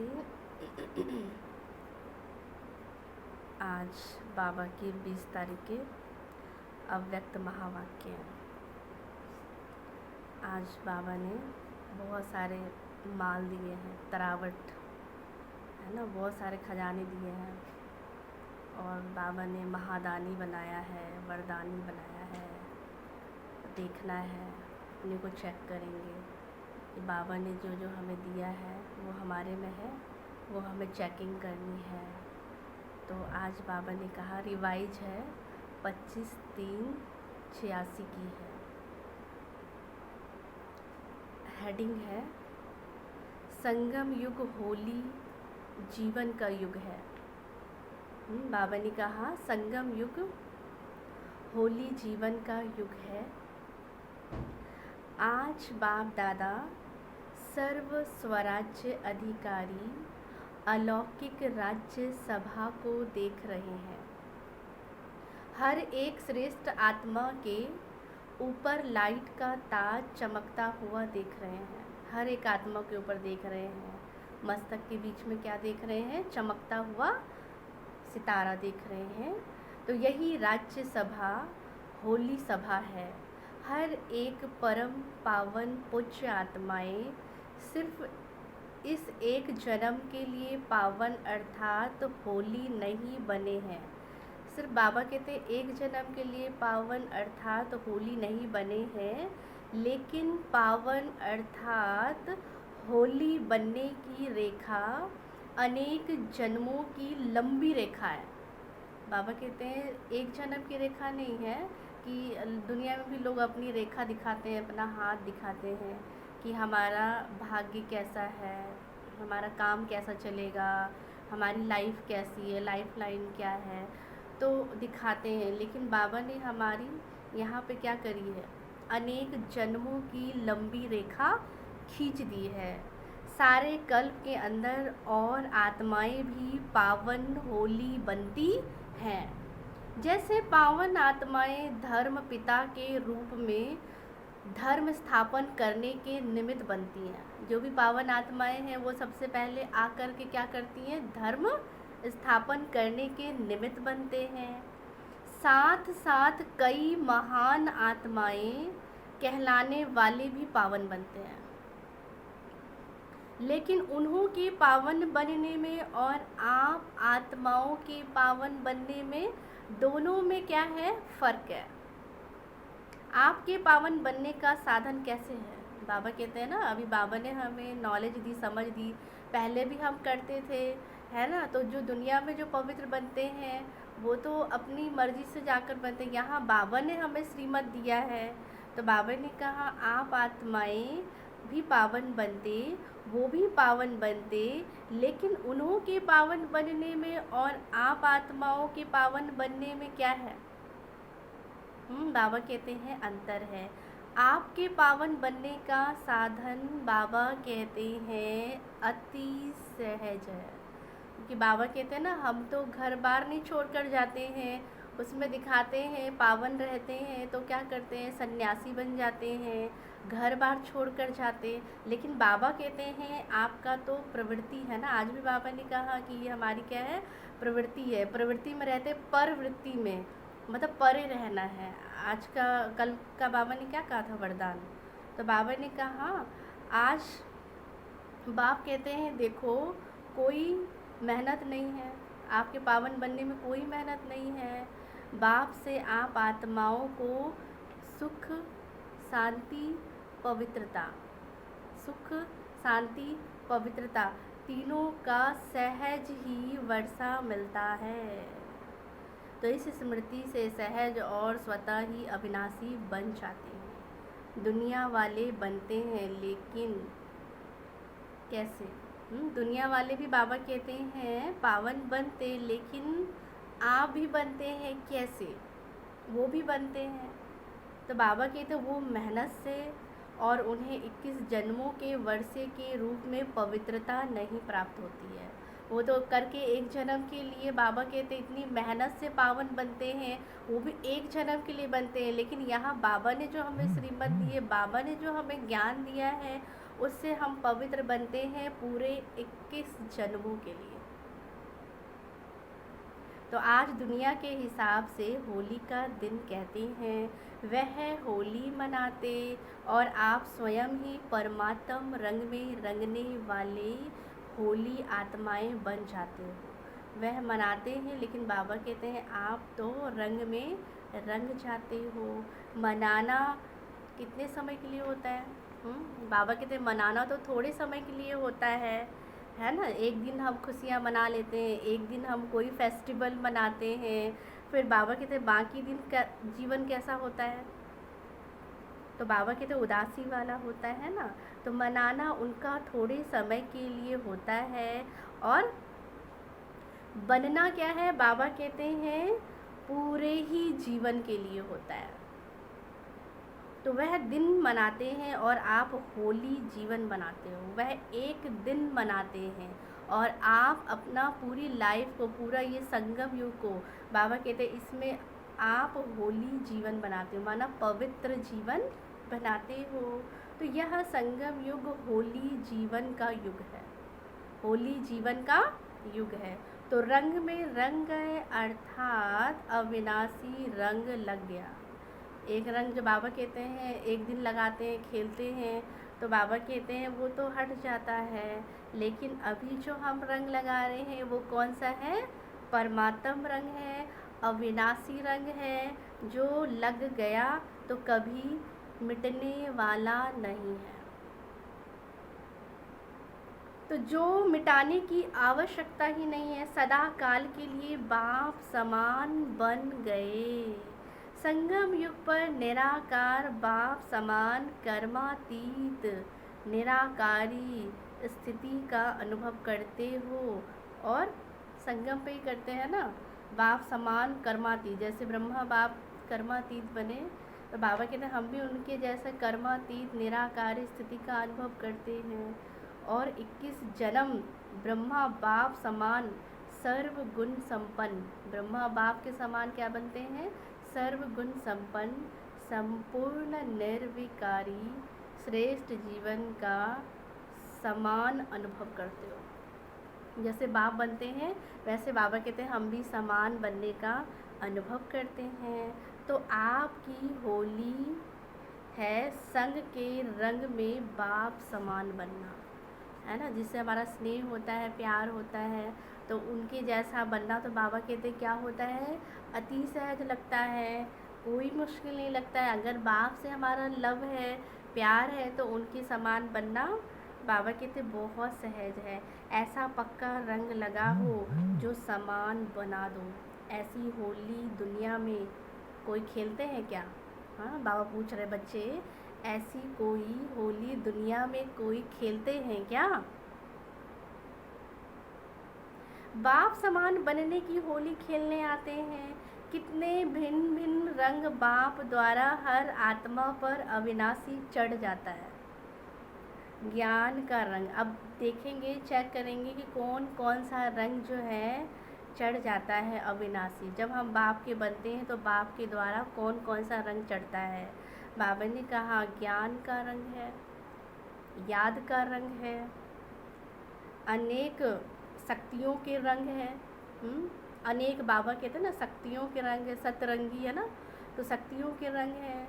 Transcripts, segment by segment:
राधे। आज बाबा की 20 तारीख के अव्यक्त महावाक्य हैं। आज बाबा ने बहुत सारे माल दिए हैं, तरावट है ना, बहुत सारे खजाने दिए हैं। और बाबा ने महादानी बनाया है, वरदानी बनाया है। देखना है, अपने को चेक करेंगे कि बाबा ने जो जो हमें दिया है वो हमारे में है, वो हमें चेकिंग करनी है। तो आज बाबा ने कहा रिवाइज है 25/3/86 की है। हेडिंग है संगम युग होली जीवन का युग है। बाबा ने कहा संगम युग होली जीवन का युग है। आज बाप दादा सर्व स्वराज्य अधिकारी अलौकिक राज्य सभा को देख रहे हैं। हर एक श्रेष्ठ आत्मा के ऊपर लाइट का ताज चमकता हुआ देख रहे हैं। हर एक आत्मा के ऊपर देख रहे हैं। मस्तक के बीच में क्या देख रहे हैं? चमकता हुआ सितारा देख रहे हैं। तो यही राज्य सभा होली सभा है। हर एक परम पावन पूज्य आत्माएं सिर्फ इस एक जन्म के लिए पावन अर्थात होली नहीं बने हैं। सिर्फ बाबा कहते एक जन्म के लिए पावन अर्थात होली नहीं बने हैं, लेकिन पावन अर्थात होली बनने की रेखा अनेक जन्मों की लंबी रेखा है। बाबा कहते हैं एक जन्म की रेखा नहीं है कि दुनिया में भी लोग अपनी रेखा दिखाते हैं, अपना हाथ दिखाते हैं कि हमारा भाग्य कैसा है, हमारा काम कैसा चलेगा, हमारी लाइफ कैसी है, लाइफ लाइन क्या है, तो दिखाते हैं। लेकिन बाबा ने हमारी यहाँ पे क्या करी है? अनेक जन्मों की लंबी रेखा खींच दी है। सारे कल्प के अंदर और आत्माएं भी पावन होली बनती हैं। जैसे पावन आत्माएं धर्म पिता के रूप में धर्म स्थापन करने के निमित्त बनती हैं। जो भी पावन आत्माएं हैं वो सबसे पहले आकर के क्या करती हैं? धर्म स्थापन करने के निमित्त बनते हैं। साथ साथ कई महान आत्माएं कहलाने वाले भी पावन बनते हैं। लेकिन उन्हों के पावन बनने में और आप आत्माओं के पावन बनने में दोनों में क्या है? फ़र्क है। आपके पावन बनने का साधन कैसे है? बाबा कहते हैं ना, अभी बाबा ने हमें नॉलेज दी, समझ दी। पहले भी हम करते थे, है ना। तो जो दुनिया में जो पवित्र बनते हैं वो तो अपनी मर्ज़ी से जाकर बनते हैं। यहाँ बाबा ने हमें श्रीमत दिया है। तो बाबा ने कहा आप आत्माएं भी पावन बनते, वो भी पावन बनते, लेकिन उन्हों के पावन बनने में और आप आत्माओं के पावन बनने में क्या है? बाबा कहते हैं अंतर है। आपके पावन बनने का साधन बाबा कहते हैं अति सहज है। क्योंकि बाबा कहते हैं ना, हम तो घर बार नहीं छोड़कर जाते हैं, उसमें दिखाते हैं पावन रहते हैं, तो क्या करते हैं? सन्यासी बन जाते हैं, घर बार छोड़कर जाते। लेकिन बाबा कहते हैं आपका तो प्रवृत्ति है ना। आज भी बाबा ने कहा कि ये हमारी क्या है? प्रवृत्ति है। प्रवृत्ति में रहते, परवृत्ति में मतलब परे रहना है। आज का कल का बाबा ने क्या कहा था? वरदान। तो बाबा ने कहा आज बाप कहते हैं देखो कोई मेहनत नहीं है, आपके पावन बनने में कोई मेहनत नहीं है। बाप से आप आत्माओं को सुख शांति पवित्रता, सुख शांति पवित्रता तीनों का सहज ही वर्षा मिलता है। तो इस स्मृति से सहज और स्वतः ही अविनाशी बन जाते हैं। दुनिया वाले बनते हैं, लेकिन कैसे? दुनिया वाले भी बाबा कहते हैं पावन बनते, लेकिन आप भी बनते हैं कैसे? वो भी बनते हैं। तो बाबा कहते वो मेहनत से और उन्हें 21 जन्मों के वर्षे के रूप में पवित्रता नहीं प्राप्त होती है। वो तो करके एक जन्म के लिए बाबा कहते इतनी मेहनत से पावन बनते हैं, वो भी एक जन्म के लिए बनते हैं। लेकिन यहाँ बाबा ने जो हमें श्रीमत दी है, बाबा ने जो हमें ज्ञान दिया है, उससे हम पवित्र बनते हैं पूरे 21 जन्मों के लिए। तो आज दुनिया के हिसाब से होली का दिन कहते हैं, वह होली मनाते और आप स्वयं ही परमात्म रंग में रंगने वाले होली आत्माएं बन जाते हो। वह मनाते हैं, लेकिन बाबा कहते हैं आप तो रंग में रंग जाते हो। मनाना कितने समय के लिए होता है? बाबा कहते हैं मनाना तो थोड़े समय के लिए होता है ना। एक दिन हम खुशियाँ मना लेते हैं, एक दिन हम कोई फेस्टिवल मनाते हैं, फिर बाबा कहते हैं बाकी दिन का जीवन कैसा होता है? तो बाबा कहते हैं उदासी वाला होता है ना। तो मनाना उनका थोड़े समय के लिए होता है, और बनना क्या है? बाबा कहते हैं पूरे ही जीवन के लिए होता है। तो वह दिन मनाते हैं और आप होली जीवन मनाते हो। वह एक दिन मनाते हैं और आप अपना पूरी लाइफ को, पूरा ये संगम युग को, बाबा कहते हैं इसमें आप होली जीवन बनाते हो, माना पवित्र जीवन बनाते हो। तो यह संगम युग होली जीवन का युग है, होली जीवन का युग है। तो रंग में रंग गए अर्थात अविनाशी रंग लग गया। एक रंग जो बाबा कहते हैं एक दिन लगाते हैं, खेलते हैं, तो बाबा कहते हैं वो तो हट जाता है, लेकिन अभी जो हम रंग लगा रहे हैं वो कौन सा है? परमात्म रंग है, अविनाशी रंग है, जो लग गया तो कभी मिटने वाला नहीं है। तो जो मिटाने की आवश्यकता ही नहीं है, सदा काल के लिए बाप समान बन गए। संगम युग पर निराकार बाप समान कर्मातीत निराकारी स्थिति का अनुभव करते हो। और संगम पे ही करते हैं ना, बाप समान कर्मातीत। जैसे ब्रह्मा बाप कर्मातीत बने, तो बाबा कहते हैं हम भी उनके जैसा कर्मातीत निराकारी स्थिति का अनुभव करते हैं। और 21 जन्म ब्रह्मा बाप समान सर्व गुण संपन्न, ब्रह्मा बाप के समान क्या बनते हैं? सर्व गुण संपन्न, संपूर्ण निर्विकारी श्रेष्ठ जीवन का समान अनुभव करते हो। जैसे बाप बनते हैं वैसे बाबा कहते हैं हम भी समान बनने का अनुभव करते हैं। तो आपकी होली है संग के रंग में बाप समान बनना, है ना, जिससे हमारा स्नेह होता है, प्यार होता है। तो उनके जैसा बनना, तो बाबा कहते क्या होता है? अति सहज लगता है, कोई मुश्किल नहीं लगता है। अगर बाप से हमारा लव है, प्यार है, तो उनके समान बनना बाबा कहते बहुत सहज है। ऐसा पक्का रंग लगा हो जो समान बना दो। ऐसी होली दुनिया में कोई खेलते हैं क्या? हाँ, बाबा पूछ रहे बच्चे, ऐसी कोई होली दुनिया में कोई खेलते हैं क्या? बाप समान बनने की होली खेलने आते हैं। कितने भिन्न भिन्न रंग बाप द्वारा हर आत्मा पर अविनाशी चढ़ जाता है। ज्ञान का रंग, अब देखेंगे, चेक करेंगे कि कौन कौन सा रंग जो है चढ़ जाता है अविनाशी। जब हम बाप के बनते हैं तो बाप के द्वारा कौन कौन सा रंग चढ़ता है? बाबा ने कहा ज्ञान का रंग है, याद का रंग है, अनेक शक्तियों के रंग है। अनेक बाबा कहते हैं ना शक्तियों के रंग है, सतरंगी है ना, तो शक्तियों के रंग है।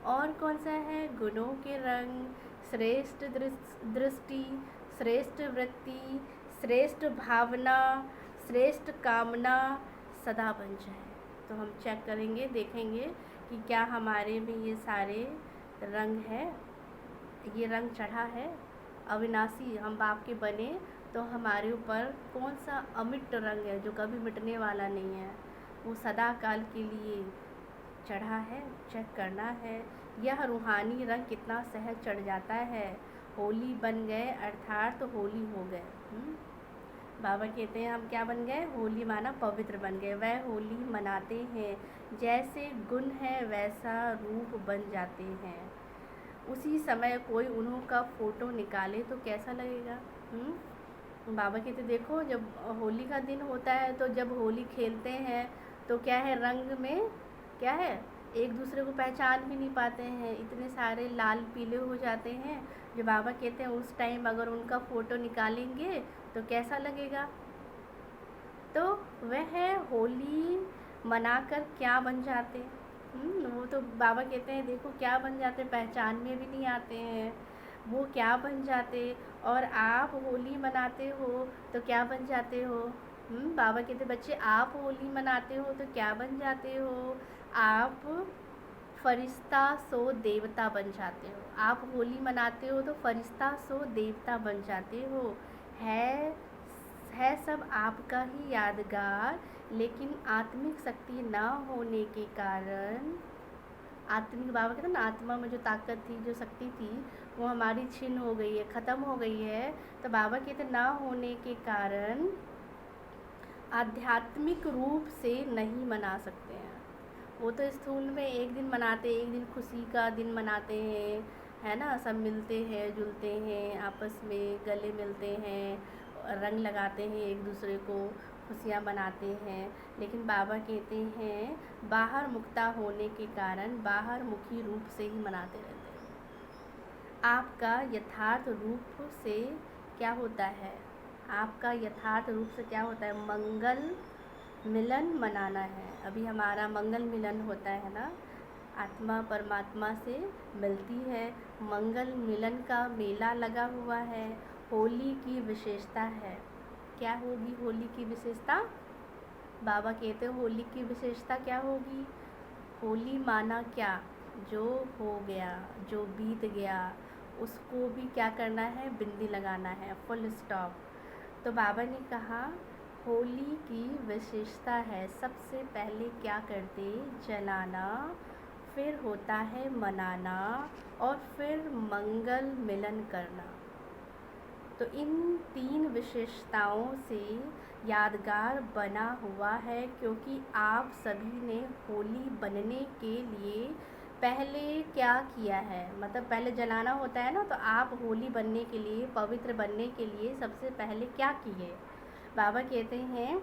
और कौन सा है? गुणों के रंग, श्रेष्ठ दृष्टि, श्रेष्ठ वृत्ति, श्रेष्ठ भावना, श्रेष्ठ कामना सदा बन जाए। तो हम चेक करेंगे, देखेंगे कि क्या हमारे में ये सारे रंग है, ये रंग चढ़ा है अविनाशी। हम बाप के बने तो हमारे ऊपर कौन सा अमिट रंग है जो कभी मिटने वाला नहीं है, वो सदा काल के लिए चढ़ा है। चेक करना है यह रूहानी रंग कितना सहज चढ़ जाता है। होली बन गए अर्थात तो होली हो गए। बाबा कहते हैं हम क्या बन गए? होली माना पवित्र बन गए। वह होली मनाते हैं, जैसे गुण है वैसा रूप बन जाते हैं। उसी समय कोई उन्हों का फ़ोटो निकाले तो कैसा लगेगा? बाबा कहते देखो जब होली का दिन होता है तो जब होली खेलते हैं तो क्या है, रंग में क्या है? एक दूसरे को पहचान भी नहीं पाते हैं, इतने सारे लाल पीले हो जाते हैं। जो बाबा कहते हैं उस टाइम अगर उनका फ़ोटो निकालेंगे तो कैसा लगेगा। तो वह होली मनाकर क्या बन जाते, वो तो बाबा कहते हैं देखो क्या बन जाते, पहचान में भी नहीं आते हैं वो क्या बन जाते। और आप होली मनाते हो तो क्या बन जाते हो। बाबा कहते बच्चे आप होली मनाते हो तो क्या बन जाते हो, आप फरिश्ता सो देवता बन जाते हो। आप होली मनाते हो तो फरिश्ता सो देवता बन जाते हो। है सब आपका ही यादगार, लेकिन आत्मिक शक्ति ना होने के कारण, आत्मिक बाबा कहते हैं ना, आत्मा में जो ताकत थी, जो शक्ति थी, वो हमारी छिन हो गई है, ख़त्म हो गई है। तो बाबा कहते ना होने के कारण आध्यात्मिक रूप से नहीं मना सकते हैं। वो तो स्थूल में एक दिन मनाते, एक दिन खुशी का दिन मनाते हैं, है ना, सब मिलते हैं जुलते हैं, आपस में गले मिलते हैं, रंग लगाते हैं एक दूसरे को, खुशियाँ मनाते हैं। लेकिन बाबा कहते हैं बाहर मुक्ता होने के कारण बाहर मुखी रूप से ही मनाते रहते हैं। आपका यथार्थ रूप से क्या होता है, आपका यथार्थ रूप से क्या होता है, मंगल मिलन मनाना है। अभी हमारा मंगल मिलन होता है ना, आत्मा परमात्मा से मिलती है, मंगल मिलन का मेला लगा हुआ है। होली की विशेषता है, क्या होगी होली की विशेषता, बाबा कहते हैं होली की विशेषता क्या होगी। होली माना क्या, जो हो गया, जो बीत गया, उसको भी क्या करना है, बिंदी लगाना है, फुल स्टॉप। तो बाबा ने कहा होली की विशेषता है, सबसे पहले क्या करते, जलाना, फिर होता है मनाना, और फिर मंगल मिलन करना। तो इन 3 विशेषताओं से यादगार बना हुआ है, क्योंकि आप सभी ने होली बनने के लिए पहले क्या किया है, मतलब पहले जलाना होता है ना, तो आप होली बनने के लिए, पवित्र बनने के लिए सबसे पहले क्या किए। बाबा कहते हैं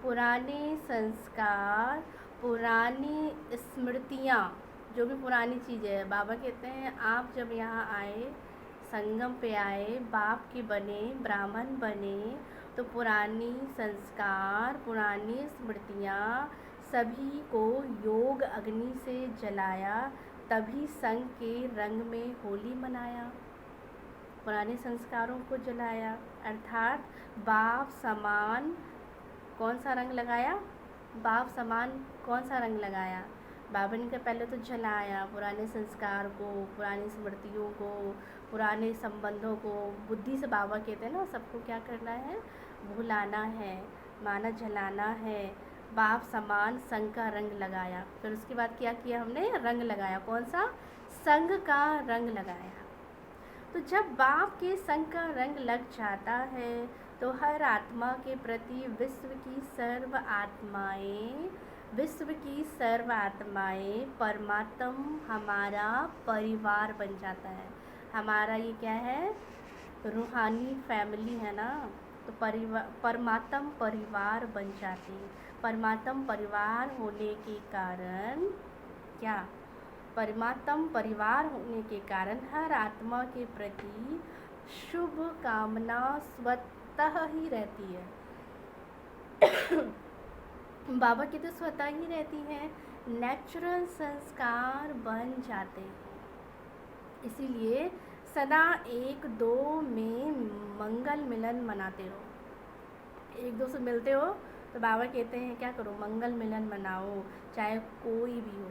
पुराने संस्कार, पुरानी स्मृतियाँ, जो भी पुरानी चीज़ें हैं, बाबा कहते हैं आप जब यहाँ आए, संगम पे आए, बाप के बने, ब्राह्मण बने, तो पुरानी संस्कार, पुरानी स्मृतियाँ सभी को योग अग्नि से जलाया, तभी संग के रंग में होली मनाया। पुराने संस्कारों को जलाया, अर्थात बाप समान कौन सा रंग लगाया, बाप समान कौन सा रंग लगाया, बाबा ने पहले तो जलाया पुराने संस्कार को, पुरानी स्मृतियों को, पुराने संबंधों को, बुद्धि से बाबा कहते हैं ना, सबको क्या करना है, भुलाना है, माना जलाना है। बाप समान संग का रंग लगाया, फिर उसके बाद क्या किया हमने, रंग लगाया, कौन सा, संग का रंग लगाया। तो जब बाप के संग का रंग लग जाता है तो हर आत्मा के प्रति विश्व की सर्व आत्माएं परमात्म हमारा परिवार बन जाता है। हमारा ये क्या है, रूहानी फैमिली है ना, तो परमात्म परिवार बन जाते हैं। परमात्म परिवार होने के कारण क्या, परमात्म परिवार होने के कारण हर आत्मा के प्रति शुभ कामना स्वतः ही रहती है। बाबा की तो स्वतः ही रहती है, नेचुरल संस्कार बन जाते हैं। इसीलिए सदा 1-2 में मंगल मिलन मनाते रहो। 1-2 से मिलते हो तो बाबा कहते हैं क्या करो, मंगल मिलन मनाओ, चाहे कोई भी हो।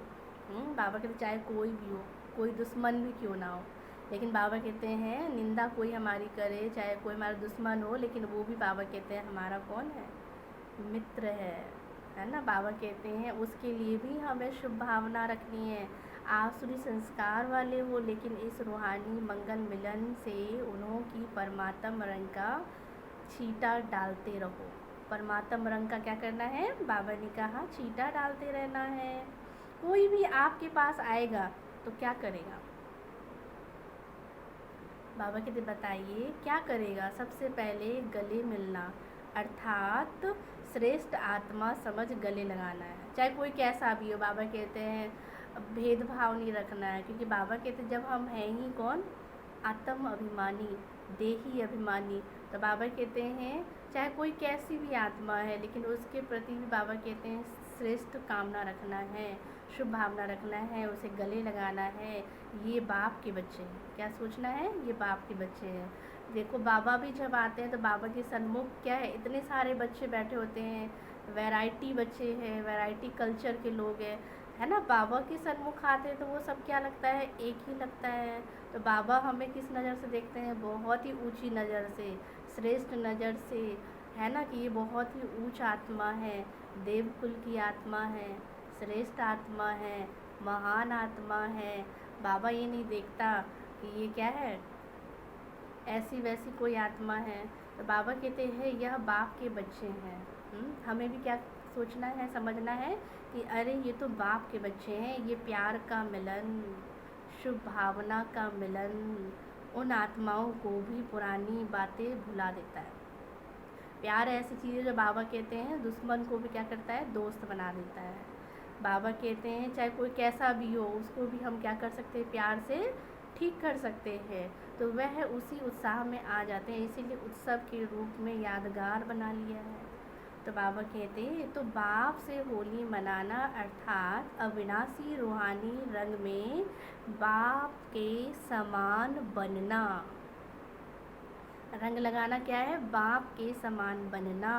बाबा कहते चाहे कोई भी हो, कोई दुश्मन भी क्यों ना हो, लेकिन बाबा कहते हैं निंदा कोई हमारी करे, चाहे कोई हमारा दुश्मन हो, लेकिन वो भी बाबा कहते हैं हमारा कौन है, मित्र है ना। बाबा कहते हैं उसके लिए भी हमें शुभ भावना रखनी है। आसुरी संस्कार वाले हो, लेकिन इस रूहानी मंगल मिलन से उन्हों की परमात्म रंग का छींटा डालते रहो। परमात्म रंग का क्या करना है, बाबा ने कहा छींटा डालते रहना है। कोई भी आपके पास आएगा तो क्या करेगा, बाबा कहते बताइए क्या करेगा, सबसे पहले गले मिलना, अर्थात श्रेष्ठ आत्मा समझ गले लगाना है, चाहे कोई कैसा भी हो। बाबा कहते हैं भेदभाव नहीं रखना है, क्योंकि बाबा कहते जब हम हैं ही कौन, आत्म अभिमानी, देही अभिमानी। तो बाबा कहते हैं चाहे कोई कैसी भी आत्मा है, लेकिन उसके प्रति भी बाबा कहते हैं श्रेष्ठ कामना रखना है, शुभ भावना रखना है, उसे गले लगाना है। ये बाप के बच्चे हैं, क्या सोचना है, ये बाप के बच्चे हैं। देखो बाबा भी जब आते हैं तो बाबा के सन्मुख क्या है, इतने सारे बच्चे बैठे होते हैं, वैरायटी बच्चे हैं, वैरायटी कल्चर के लोग हैं, है ना। बाबा के सन्मुख आते हैं तो वो सब क्या लगता है, एक ही लगता है। तो बाबा हमें किस नज़र से देखते हैं, बहुत ही ऊंची नज़र से, श्रेष्ठ नज़र से, है ना, कि ये बहुत ही ऊंच आत्मा है, देवकुल की आत्मा है, श्रेष्ठ आत्मा है, महान आत्मा है। बाबा ये नहीं देखता कि ये क्या है, ऐसी वैसी कोई आत्मा है। तो बाबा कहते हैं यह बाप के बच्चे हैं। हमें भी क्या सोचना है, समझना है कि अरे ये तो बाप के बच्चे हैं, ये प्यार का मिलन, शुभ भावना का मिलन उन आत्माओं को भी पुरानी बातें भुला देता है। प्यार ऐसी चीज़ है जो बाबा कहते हैं दुश्मन को भी क्या करता है, दोस्त बना देता है। बाबा कहते हैं चाहे कोई कैसा भी हो, उसको भी हम क्या कर सकते हैं, प्यार से ठीक कर सकते हैं। तो वह उसी उत्साह में आ जाते हैं, इसीलिए उत्सव के रूप में यादगार बना लिया है। तो बाबा कहते हैं तो बाप से होली मनाना अर्थात अविनाशी रूहानी रंग में बाप के समान बनना। रंग लगाना क्या है, बाप के समान बनना।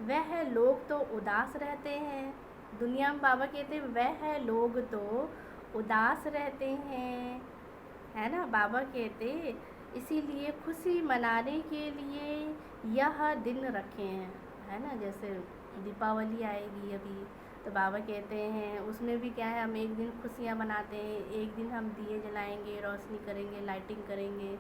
वह लोग तो उदास रहते हैं, दुनिया में बाबा कहते हैं वह लोग तो उदास रहते हैं, है ना। बाबा कहते इसीलिए खुशी मनाने के लिए यह दिन रखे हैं, है ना। जैसे दीपावली आएगी अभी, तो बाबा कहते हैं उसमें भी क्या है, हम एक दिन खुशियाँ मनाते हैं, एक दिन हम दिए जलाएंगे, रोशनी करेंगे, लाइटिंग करेंगे।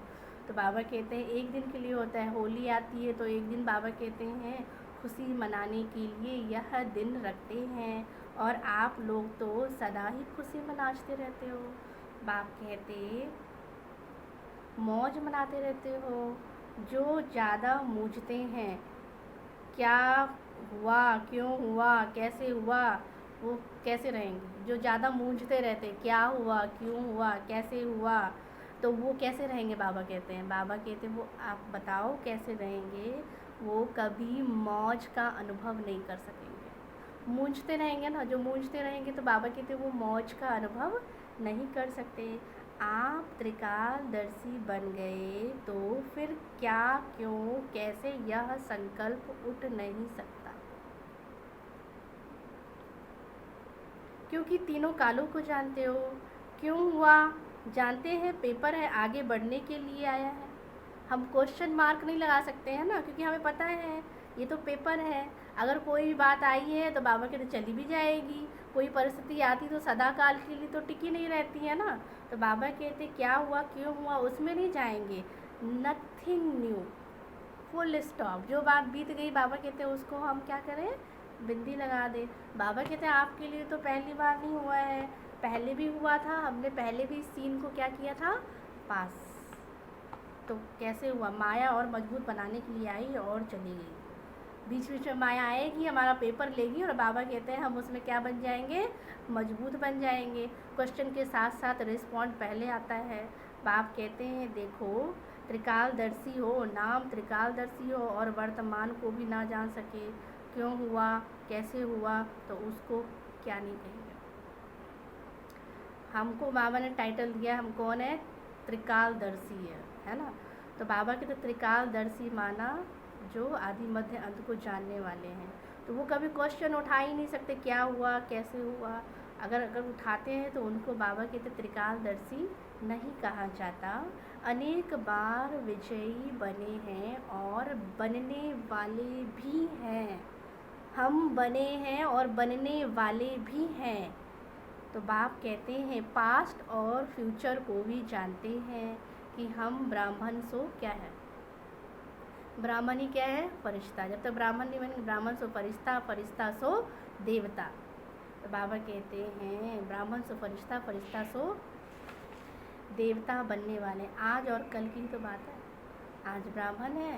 तो बाबा कहते हैं एक दिन के लिए होता है, होली आती है तो एक दिन बाबा कहते हैं खुशी मनाने के लिए यह दिन रखते हैं। और आप लोग तो सदा ही खुशी मनाते रहते हो। बाप कहते मौज मनाते रहते हो। जो ज़्यादा मूझते हैं क्या हुआ, क्यों हुआ, कैसे हुआ, वो कैसे रहेंगे। जो ज़्यादा मूझते रहते क्या हुआ, क्यों हुआ, कैसे हुआ, तो वो कैसे रहेंगे। बाबा कहते हैं, बाबा कहते हैं वो आप बताओ कैसे रहेंगे, वो कभी मौज का अनुभव नहीं कर सकेंगे। मूझते रहेंगे ना, जो मूझते रहेंगे तो बाबा कहते हैं वो मौज का अनुभव नहीं कर सकते। आप त्रिकालदर्शी बन गए तो फिर क्या, क्यों, कैसे, यह संकल्प उठ नहीं सकता, क्योंकि तीनों कालों को जानते हो। क्यों हुआ जानते हैं, पेपर है, आगे बढ़ने के लिए आया है। हम क्वेश्चन मार्क नहीं लगा सकते हैं ना, क्योंकि हमें पता है ये तो पेपर है। अगर कोई भी बात आई है तो बाबा कहते चली भी जाएगी, कोई परिस्थिति आती तो सदा काल के लिए तो टिकी नहीं रहती है ना। तो बाबा कहते क्या हुआ, क्यों हुआ, उसमें नहीं जाएंगे। Nothing new, full stop. जो बात बीत गई बाबा कहते हैं उसको हम क्या करें, बिंदी लगा दे। बाबा कहते हैं आपके लिए तो पहली बार नहीं हुआ है, पहले भी हुआ था, हमने पहले भी इस सीन को क्या किया था, पास। तो कैसे हुआ, माया और मजबूत बनाने के लिए आई और चली गई। बीच बीच में माया आएगी, हमारा पेपर लेगी, और बाबा कहते हैं हम उसमें क्या बन जाएंगे, मजबूत बन जाएंगे। क्वेश्चन के साथ साथ रिस्पॉन्ड पहले आता है। बाप कहते हैं देखो त्रिकालदर्शी हो, नाम त्रिकालदर्शी हो और वर्तमान को भी ना जान सके, क्यों हुआ, कैसे हुआ, तो उसको क्या नहीं कहेंगे। हमको बाबा ने टाइटल दिया, हम कौन है, त्रिकालदर्शी है ना। तो बाबा के तो त्रिकालदर्शी माना जो आदि मध्य अंत को जानने वाले हैं। तो वो कभी क्वेश्चन उठा ही नहीं सकते क्या हुआ, कैसे हुआ। अगर उठाते हैं तो उनको बाबा के तो त्रिकालदर्शी नहीं कहा जाता। अनेक बार विजयी बने हैं और बनने वाले भी हैं, हम बने हैं और बनने वाले भी हैं। तो बाप कहते हैं पास्ट और फ्यूचर को भी जानते हैं कि हम ब्राह्मण सो क्या है, ब्राह्मण ही क्या है, फरिश्ता। जब तक ब्राह्मण नहीं बनेंगे, ब्राह्मण सो फरिश्ता, फरिश्ता सो देवता। तो बाबा कहते हैं ब्राह्मण सो फरिश्ता, फरिश्ता सो देवता बनने वाले। आज और कल की तो बात है, आज ब्राह्मण है,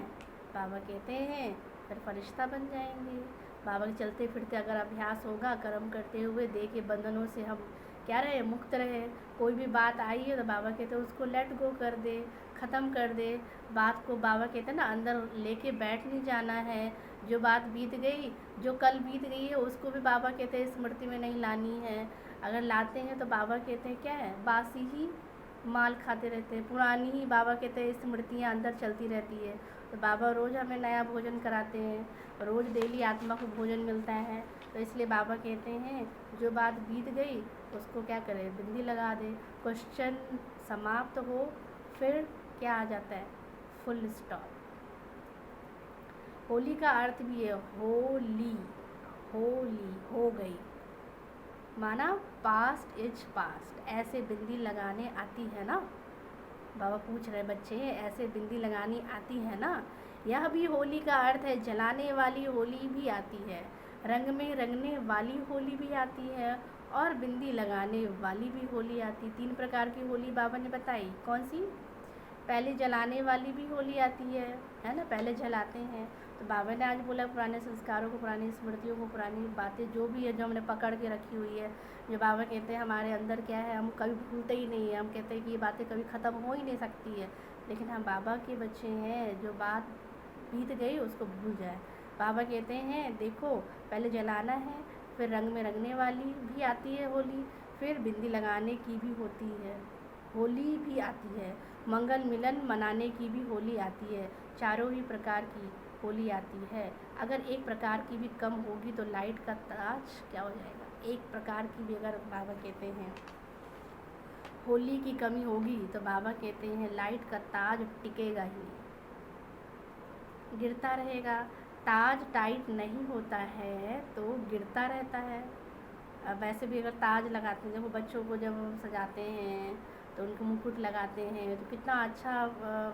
बाबा कहते हैं फिर फरिश्ता बन जाएंगे। बाबा के चलते फिरते अगर अभ्यास होगा, कर्म करते हुए देह के बंधनों से हम क्या रहे, मुक्त रहे। कोई भी बात आई है तो बाबा कहते हैं उसको लेट गो कर दे, ख़त्म कर दे बात को। बाबा कहते हैं ना अंदर लेके बैठ नहीं जाना है। जो बात बीत गई, जो कल बीत गई है उसको भी बाबा कहते हैं स्मृति में नहीं लानी है। अगर लाते हैं तो बाबा कहते हैं क्या है, बासी ही माल खाते रहते हैं, पुरानी ही बाबा कहते हैं स्मृतियाँ अंदर चलती रहती है। तो बाबा रोज़ हमें नया भोजन कराते हैं, रोज़ डेली आत्मा को भोजन मिलता है। तो इसलिए बाबा कहते हैं जो बात बीत गई उसको क्या करें, बिंदी लगा दे। क्वेश्चन समाप्त हो, फिर क्या आ जाता है, फुल स्टॉप। होली का अर्थ भी है होली, होली हो गई, माना पास्ट इज पास्ट। ऐसे बिंदी लगाने आती है ना, बाबा पूछ रहे बच्चे ऐसे बिंदी लगानी आती है ना। यह भी होली का अर्थ है, जलाने वाली होली भी आती है, रंग में रंगने वाली होली भी आती है, और बिंदी लगाने वाली भी होली आती। 3 प्रकार की होली बाबा ने बताई। कौन सी? पहले जलाने वाली भी होली आती है ना, पहले जलाते हैं। तो बाबा ने आज बोला पुराने संस्कारों को, पुरानी स्मृतियों को, पुरानी बातें जो भी है जो हमने पकड़ के रखी हुई है, जो बाबा कहते हैं हमारे अंदर क्या है, हम कभी भूलते ही नहीं है। हम कहते हैं कि ये बातें कभी ख़त्म हो ही नहीं सकती है, लेकिन हम बाबा के बच्चे हैं, जो बात बीत गई उसको भूल जाए। बाबा कहते हैं देखो पहले जलाना है, फिर रंग में रंगने वाली भी आती है होली, फिर बिंदी लगाने की भी होती है, होली भी आती है, मंगल मिलन मनाने की भी होली आती है। चारों ही प्रकार की होली आती है। अगर एक प्रकार की भी कम होगी तो लाइट का ताज क्या हो जाएगा। एक प्रकार की भी अगर बाबा कहते हैं होली की कमी होगी तो बाबा कहते हैं लाइट का ताज टिकेगा ही नहीं, गिरता रहेगा। ताज टाइट नहीं होता है तो गिरता रहता है। अब वैसे भी अगर ताज लगाते हैं, जब वो बच्चों को जब सजाते हैं तो उनको मुकुट लगाते हैं तो कितना अच्छा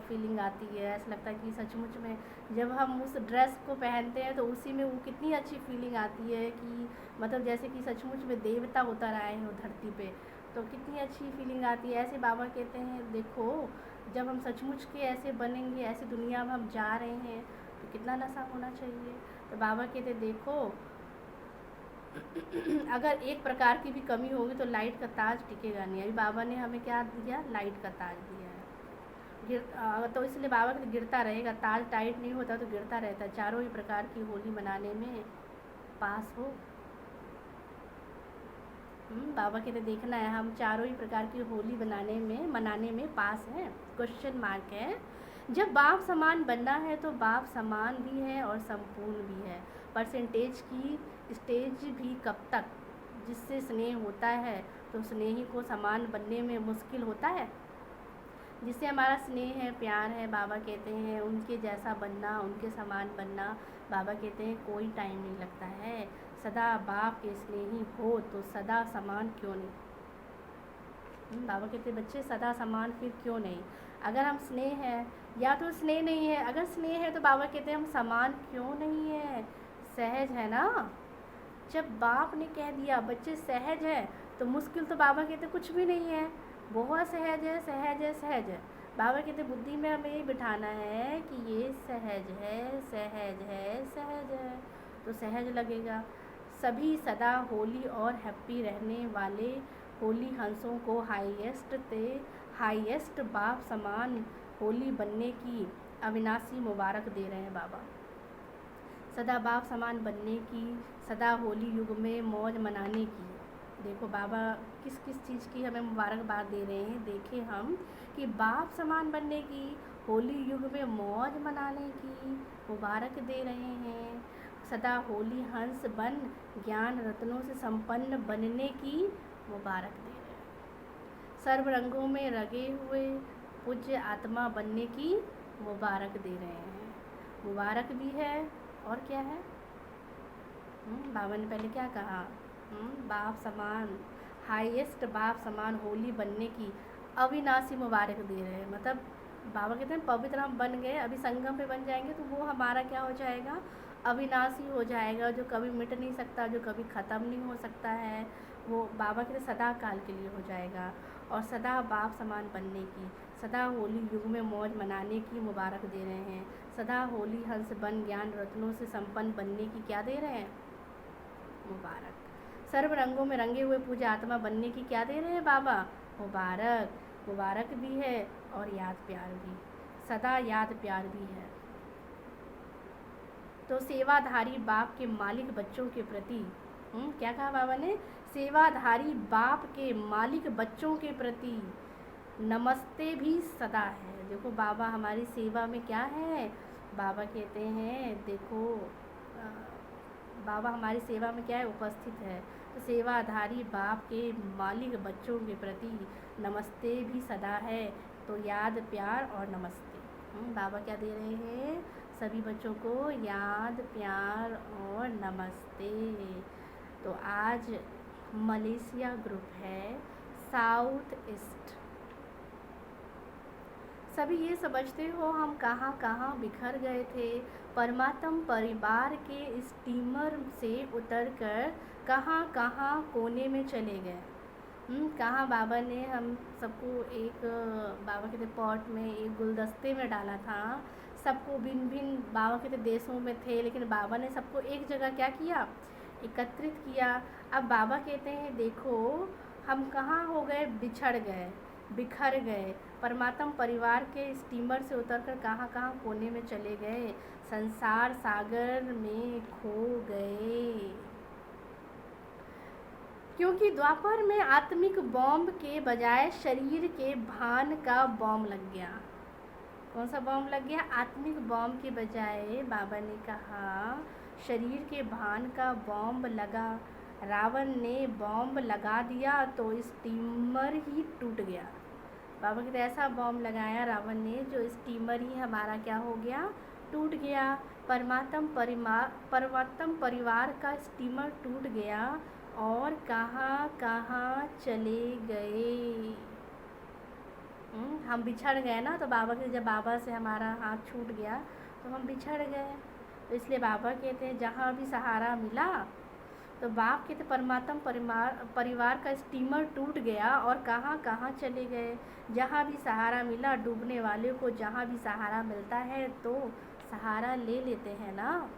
फीलिंग आती है। ऐसा लगता है कि सचमुच में जब हम उस ड्रेस को पहनते हैं तो उसी में वो कितनी अच्छी फीलिंग आती है कि मतलब जैसे कि सचमुच में देवता उतर आए हैं धरती पे, तो कितनी अच्छी फीलिंग आती है। ऐसे बाबा कहते हैं देखो जब हम सचमुच के ऐसे बनेंगे, ऐसी दुनिया में हम जा रहे हैं तो कितना नशा होना चाहिए। तो बाबा कहते देखो अगर एक प्रकार की भी कमी होगी तो लाइट का ताज टिकेगा नहीं। अभी बाबा ने हमें क्या दिया, लाइट का ताज दिया है। तो इसलिए बाबा कहते गिरता रहेगा, ताज टाइट नहीं होता तो गिरता रहता है। चारों ही प्रकार की होली मनाने में पास हो। बाबा कहते देखना है हम चारों ही प्रकार की होली मनाने में पास हैं। क्वेश्चन मार्क है। जब बाप समान बनना है तो बाप समान भी है और संपूर्ण भी है। परसेंटेज की स्टेज भी कब तक, जिससे स्नेह होता है तो स्नेही को समान बनने में मुश्किल होता है। जिससे हमारा स्नेह है, प्यार है, बाबा कहते हैं उनके जैसा बनना, उनके समान बनना, बाबा कहते हैं कोई टाइम नहीं लगता है। सदा बाप के स्नेही हो तो सदा समान क्यों नहीं। बाबा कहते बच्चे सदा समान फिर क्यों नहीं। अगर हम स्नेह है या तो स्नेह नहीं है, अगर स्नेह है तो बाबा कहते हैं हम समान क्यों नहीं है। सहज है ना, जब बाप ने कह दिया बच्चे सहज है तो मुश्किल तो बाबा कहते कुछ भी नहीं है, बहुत सहज है, सहज है, सहज है। बाबा कहते बुद्धि में हमें ये बिठाना है कि ये सहज है, सहज है, सहज है, तो सहज लगेगा। सभी सदा होली और हैप्पी रहने वाले होली हंसों को हाईएस्ट बाप समान होली बनने की अविनाशी मुबारक दे रहे हैं बाबा। सदा बाप समान बनने की, सदा होली युग में मौज मनाने की। देखो बाबा किस किस चीज़ की हमें मुबारकबाद दे रहे हैं। देखें हम कि बाप समान बनने की, होली युग में मौज मनाने की मुबारक दे रहे हैं। सदा होली हंस बन ज्ञान रत्नों से संपन्न बनने की मुबारक दे रहे हैं। सर्व रंगों में रंगे हुए पूज्य आत्मा बनने की मुबारक दे रहे हैं। मुबारक भी है और क्या है, बाबा ने पहले क्या कहा, बाप समान, हाईएस्ट बाप समान होली बनने की अविनाशी मुबारक दे रहे हैं। मतलब बाबा कहते हैं पवित्र हम बन गए, अभी संगम पे बन जाएंगे तो वो हमारा क्या हो जाएगा, अविनाशी हो जाएगा, जो कभी मिट नहीं सकता, जो कभी ख़त्म नहीं हो सकता है, वो बाबा कहते सदा काल के लिए हो जाएगा। और सदा बाप समान बनने की, सदा होली युग में मौज मनाने की मुबारक दे रहे हैं। सदा होली हंस बन ज्ञान रत्नों से संपन्न बनने की क्या दे रहे हैं, मुबारक। सर्व रंगों में रंगे हुए पूजा आत्मा बनने की क्या दे रहे हैं बाबा? मुबारक। मुबारक भी है और याद प्यार भी, सदा याद प्यार भी है। तो सेवाधारी बाप के मालिक बच्चों के प्रति, क्या कहा बाबा ने? सेवाधारी बाप के मालिक बच्चों के प्रति नमस्ते भी सदा है। देखो बाबा हमारी सेवा में क्या है, बाबा कहते हैं देखो बाबा हमारी सेवा में क्या है, उपस्थित है। तो सेवाधारी बाप के मालिक बच्चों के प्रति नमस्ते भी सदा है। तो याद प्यार और नमस्ते, बाबा क्या दे रहे हैं सभी बच्चों को? याद प्यार और नमस्ते। तो आज मलेशिया ग्रुप है साउथ ईस्ट। सभी ये समझते हो हम कहाँ कहाँ बिखर गए थे, परमात्म परिवार के स्टीमर से उतरकर कहाँ कहाँ कोने में चले गए। कहाँ बाबा ने हम सबको एक बाबा के पॉट में एक गुलदस्ते में डाला था, सबको भिन्न भिन्न बाबा के देशों में थे, लेकिन बाबा ने सबको एक जगह क्या किया, एकत्रित किया। अब बाबा कहते हैं देखो हम कहाँ हो गए, बिछड़ गए, बिखर गए, परमात्म परिवार के स्टीमर से उतरकर कहाँ कहाँ कोने में चले गए, संसार सागर में खो गए। क्योंकि द्वापर में आत्मिक बॉम्ब के बजाय शरीर के भान का बॉम्ब लग गया। कौन सा बॉम्ब लग गया? आत्मिक बॉम्ब के बजाय बाबा ने कहा शरीर के भान का बॉम्ब लगा। रावण ने बॉम्ब लगा दिया तो स्टीमर ही टूट गया। बाबा कहते ऐसा बॉम्ब लगाया रावण ने जो स्टीमर ही हमारा क्या हो गया, टूट गया। परमात्म परिवार का स्टीमर टूट गया और कहाँ कहाँ चले गए। हम बिछड़ गए ना, तो बाबा के जब बाबा से हमारा हाथ छूट गया तो हम बिछड़ गए। तो इसलिए बाबा कहते हैं जहाँ भी सहारा मिला, तो बाप कहते परमात्म परिवार का स्टीमर टूट गया और कहाँ कहाँ चले गए। जहाँ भी सहारा मिला, डूबने वाले को जहाँ भी सहारा मिलता है तो सहारा ले लेते हैं ना।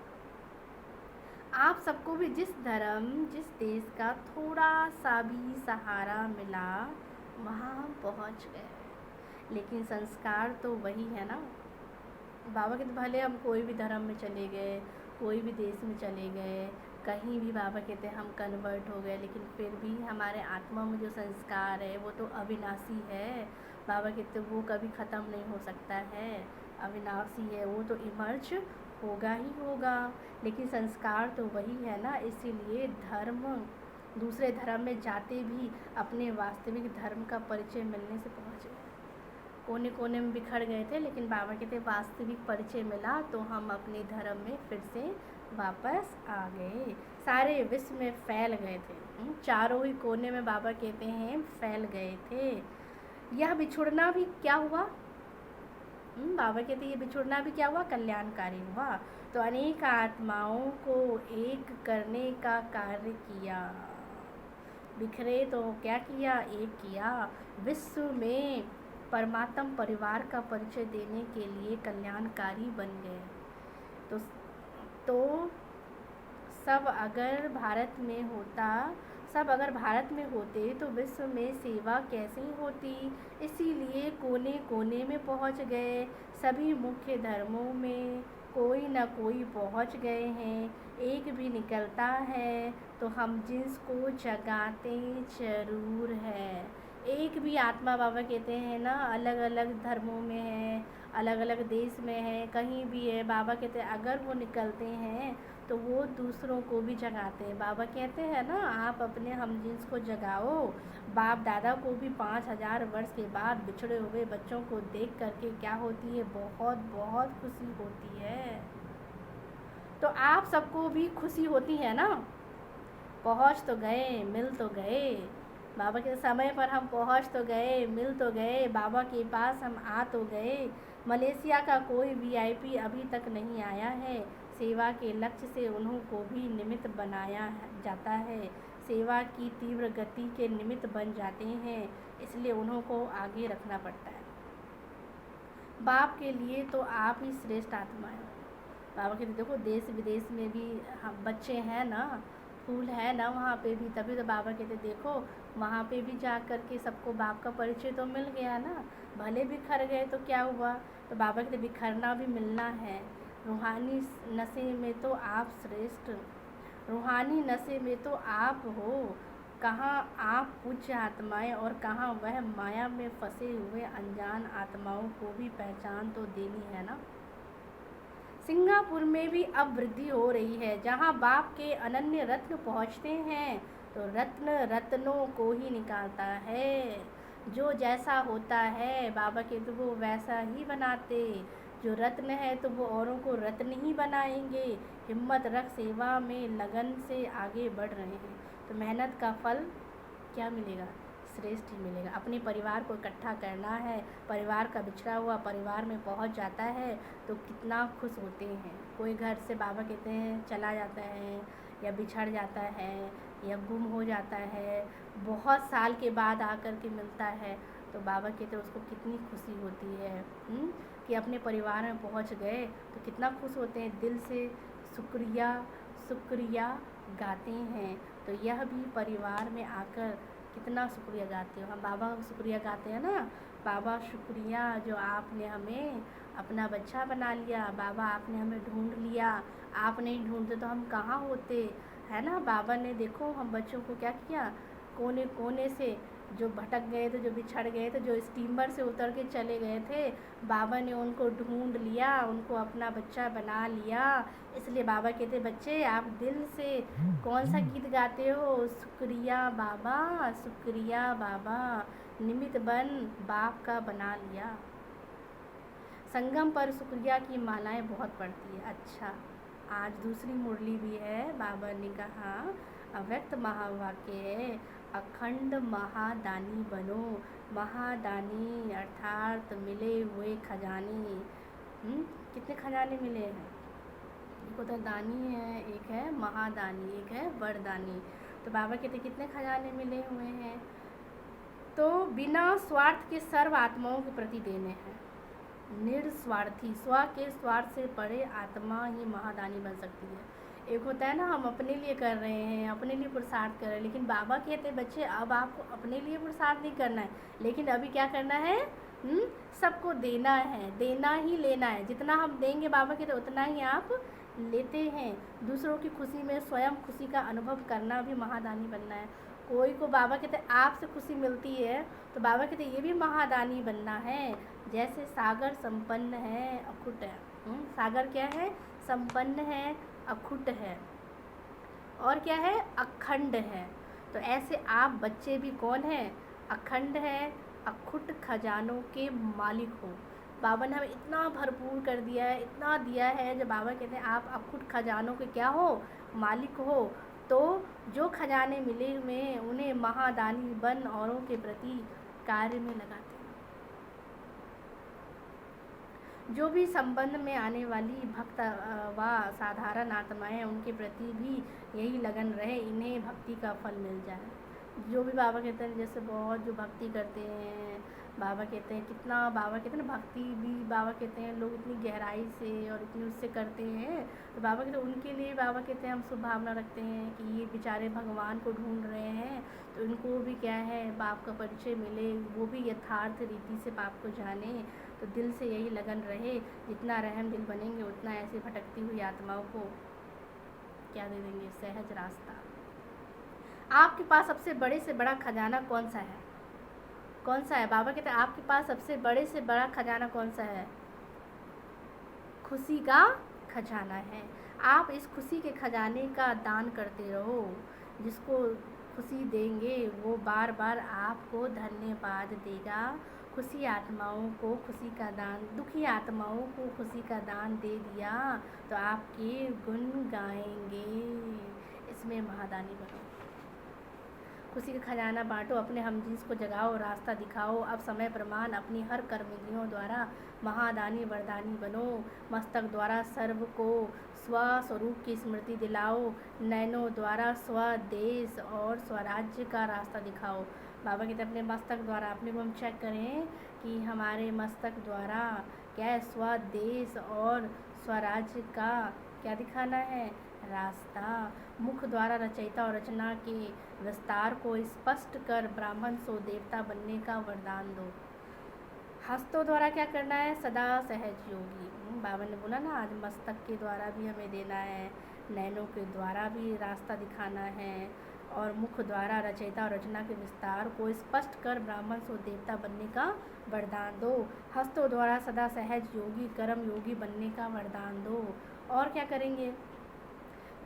आप सबको भी जिस धर्म जिस देश का थोड़ा सा भी सहारा मिला वहाँ हम पहुँच गए, लेकिन संस्कार तो वही है ना। बाबा के तो भले हम कोई भी धर्म में चले गए, कोई भी देश में चले गए, कहीं भी बाबा कहते हैं हम कन्वर्ट हो गए, लेकिन फिर भी हमारे आत्मा में जो संस्कार है वो तो अविनाशी है। बाबा कहते वो कभी ख़त्म नहीं हो सकता है, अविनाशी है, वो तो इमर्ज होगा ही होगा, लेकिन संस्कार तो वही है ना। इसीलिए धर्म, दूसरे धर्म में जाते भी अपने वास्तविक धर्म का परिचय मिलने से पहुँच गए। कोने कोने में बिखर गए थे, लेकिन बाबा कहते वास्तविक परिचय मिला तो हम अपने धर्म में फिर से वापस आ गए। सारे विश्व में फैल गए थे, चारों ही कोने में बाबा कहते हैं फैल गए थे। यह बिछुड़ना भी क्या हुआ, बाबा कहते ये बिछुड़ना भी क्या हुआ, कल्याणकारी हुआ। तो अनेक आत्माओं को एक करने का कार्य किया। बिखरे तो क्या किया, एक किया। विश्व में परमात्म परिवार का परिचय देने के लिए कल्याणकारी बन गए। तो सब अगर भारत में होते तो विश्व में सेवा कैसे होती। इसीलिए कोने कोने में पहुंच गए। सभी मुख्य धर्मों में कोई ना कोई पहुंच गए हैं। एक भी निकलता है तो हम जिसको जगाते ज़रूर है। एक भी आत्मा बाबा कहते हैं ना अलग अलग धर्मों में है, अलग अलग देश में है, कहीं भी है, बाबा कहते हैं अगर वो निकलते हैं तो वो दूसरों को भी जगाते हैं। बाबा कहते हैं ना आप अपने हमजिन्स को जगाओ। बाप दादा को भी 5000 वर्ष के बाद बिछड़े हुए बच्चों को देख करके क्या होती है, बहुत बहुत खुशी होती है। तो आप सबको भी खुशी होती है ना। पहुँच तो गए, मिल तो गए, बाबा के समय पर हम पहुँच तो गए, मिल तो गए, बाबा के पास हम आ तो गए। मलेशिया का कोई VIP अभी तक नहीं आया है। सेवा के लक्ष्य से उन्हों को भी निमित्त बनाया जाता है। सेवा की तीव्र गति के निमित्त बन जाते हैं, इसलिए उन्हों को आगे रखना पड़ता है। बाप के लिए तो आप ही श्रेष्ठ आत्मा है। बाबा कहते देखो देश विदेश में भी हम बच्चे हैं ना, फूल है ना वहाँ पे भी, तभी तो बाबा कहते देखो वहाँ पे भी जा कर के सबको बाप का परिचय तो मिल गया ना, भले बिखर गए तो क्या हुआ। तो बाबा कहते बिखरना भी मिलना है। रूहानी नशे में तो आप श्रेष्ठ, रूहानी नशे में तो आप हो, कहाँ आप पूज्य आत्माएं और कहाँ वह माया में फंसे हुए अनजान आत्माओं को भी पहचान तो देनी है ना। सिंगापुर में भी अब वृद्धि हो रही है, जहाँ बाप के अनन्य रत्न पहुँचते हैं तो रत्न रत्नों को ही निकालता है। जो जैसा होता है बाबा के तो वो वैसा ही बनाते, जो रत्न है तो वो औरों को रत्न ही बनाएंगे। हिम्मत रख, सेवा में लगन से आगे बढ़ रहे हैं तो मेहनत का फल क्या मिलेगा, श्रेष्ठ ही मिलेगा। अपने परिवार को इकट्ठा करना है, परिवार का बिछड़ा हुआ परिवार में पहुंच जाता है तो कितना खुश होते हैं। कोई घर से बाबा कहते हैं चला जाता है या बिछड़ जाता है या गुम हो जाता है, बहुत साल के बाद आकर के मिलता है तो बाबा कहते हैं उसको कितनी खुशी होती है कि अपने परिवार में पहुंच गए तो कितना खुश होते हैं, दिल से शुक्रिया शुक्रिया गाते हैं। तो यह भी परिवार में आकर कितना शुक्रिया गाते हो, हम बाबा का शुक्रिया गाते हैं ना। बाबा शुक्रिया जो आपने हमें अपना बच्चा बना लिया, बाबा आपने हमें ढूंढ लिया, आप नहीं ढूंढते तो हम कहाँ होते, है ना। बाबा ने देखो हम बच्चों को क्या किया, कोने कोने से जो भटक गए थे, जो बिछड़ गए थे, जो स्टीमर से उतर के चले गए थे, बाबा ने उनको ढूंढ लिया, उनको अपना बच्चा बना लिया। इसलिए बाबा कहते बच्चे आप दिल से कौन सा गीत गाते हो, शुक्रिया बाबा शुक्रिया बाबा, निमित्त बन बाप का बना लिया। संगम पर शुक्रिया की मालाएं बहुत पड़ती है। अच्छा, आज दूसरी मुरली भी है। बाबा ने कहा अव्यक्त महावाक्य है, अखंड महादानी बनो। महादानी अर्थात मिले हुए खजाने। कितने खजाने मिले हैं, एक होता दानी है, एक है महादानी, एक है वरदानी। तो बाबा कहते कितने खजाने मिले हुए हैं, तो बिना स्वार्थ के सर्व आत्माओं के प्रति देने हैं। निस्वार्थी, स्व के स्वार्थ से परे आत्मा ही महादानी बन सकती है। एक होता है ना हम अपने लिए कर रहे हैं, अपने लिए पुरुषार्थ कर रहे हैं, लेकिन बाबा कहते हैं बच्चे अब आपको अपने लिए पुरुषार्थ नहीं करना है, लेकिन अभी क्या करना है, सबको देना है, देना ही लेना है। जितना हम देंगे बाबा कहते उतना ही आप लेते हैं। दूसरों की खुशी में स्वयं खुशी का अनुभव करना भी महादानी बनना है। कोई को बाबा कहते आपसे खुशी मिलती है तो बाबा कहते ये भी महादानी बनना है। जैसे सागर संपन्न है अखुट है, सागर क्या है, संपन्न है, अखुट है, और क्या है, अखंड है। तो ऐसे आप बच्चे भी कौन हैं, अखंड है, अखुट खजानों के मालिक हो। बाबा ने हमें इतना भरपूर कर दिया है, इतना दिया है, जब बाबा कहते हैं आप अखुट खजानों के क्या हो, मालिक हो। तो जो खजाने मिले हुए उन्हें महादानी बन औरों के प्रति कार्य में लगाते हैं। जो भी संबंध में आने वाली भक्त व साधारण आत्माएं उनके प्रति भी यही लगन रहे, इन्हें भक्ति का फल मिल जाए। जो भी बाबा कहते हैं जैसे बहुत जो भक्ति करते हैं, बाबा कहते हैं कितना, बाबा कहते हैं ना भक्ति भी बाबा कहते हैं लोग इतनी गहराई से और इतनी उससे करते हैं, तो बाबा कहते हैं उनके लिए बाबा कहते हैं हम शुभ भावना रखते हैं कि ये बेचारे भगवान को ढूंढ रहे हैं, तो इनको भी क्या है बाप का परिचय मिले, वो भी यथार्थ रीति से बाप को जाने। तो दिल से यही लगन रहे, जितना रहम दिल बनेंगे उतना ऐसे भटकती हुई आत्माओं को क्या दे देंगे, सहज रास्ता। आपके पास सबसे बड़े से बड़ा खजाना कौन सा है, कौन सा है, बाबा कहते हैं आपके पास सबसे बड़े से बड़ा खजाना कौन सा है, खुशी का खजाना है। आप इस खुशी के खजाने का दान करते रहो। जिसको खुशी देंगे वो बार बार आपको धन्यवाद देगा। खुशी आत्माओं को खुशी का दान, दुखी आत्माओं को खुशी का दान दे दिया तो आपके गुण गाएंगे। इसमें महादानी बनो, खुशी का खजाना बांटो, अपने हमजीज को जगाओ, रास्ता दिखाओ। अब समय प्रमाण अपनी हर कर्मेंद्रियों द्वारा महादानी वरदानी बनो। मस्तक द्वारा सर्व को स्वस्वरूप की स्मृति दिलाओ। नयनों द्वारा स्वदेश और स्वराज्य का रास्ता दिखाओ। बाबा कहते अपने मस्तक द्वारा, अपने को हम चेक करें कि हमारे मस्तक द्वारा क्या है, स्वदेश और स्वराज्य का क्या दिखाना है रास्ता। मुख द्वारा रचयिता और रचना के विस्तार को स्पष्ट कर ब्राह्मण सो देवता बनने का वरदान दो। हस्तों द्वारा क्या करना है? सदा सहज योगी। बाबा ने बोला ना, आज मस्तक के द्वारा भी हमें देना है, नैनों के द्वारा भी रास्ता दिखाना है, और मुख द्वारा रचयिता और रचना के विस्तार को स्पष्ट कर ब्राह्मण सो देवता बनने का वरदान दो। हस्तों द्वारा सदा सहज योगी कर्म योगी बनने का वरदान दो। और क्या करेंगे?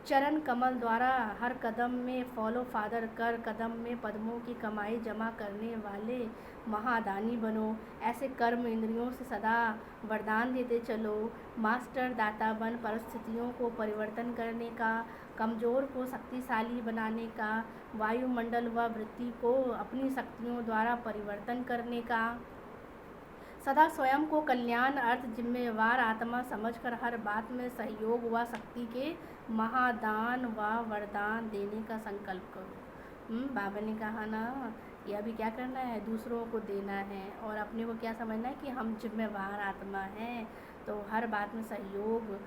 चरण कमल द्वारा हर कदम में फॉलो फादर कर कदम में पद्मों की कमाई जमा करने वाले महादानी बनो। ऐसे कर्म इंद्रियों से सदा वरदान देते चलो। मास्टर दाता बन परिस्थितियों को परिवर्तन करने का, कमज़ोर को शक्तिशाली बनाने का, वायुमंडल व वृत्ति को अपनी शक्तियों द्वारा परिवर्तन करने का, सदा स्वयं को कल्याण अर्थ जिम्मेवार आत्मा समझकर हर बात में सहयोग व शक्ति के महादान व वरदान देने का संकल्प करो। बाबा ने कहा ना, ये अभी क्या करना है? दूसरों को देना है और अपने को क्या समझना है कि हम जिम्मेवार आत्मा हैं, तो हर बात में सहयोग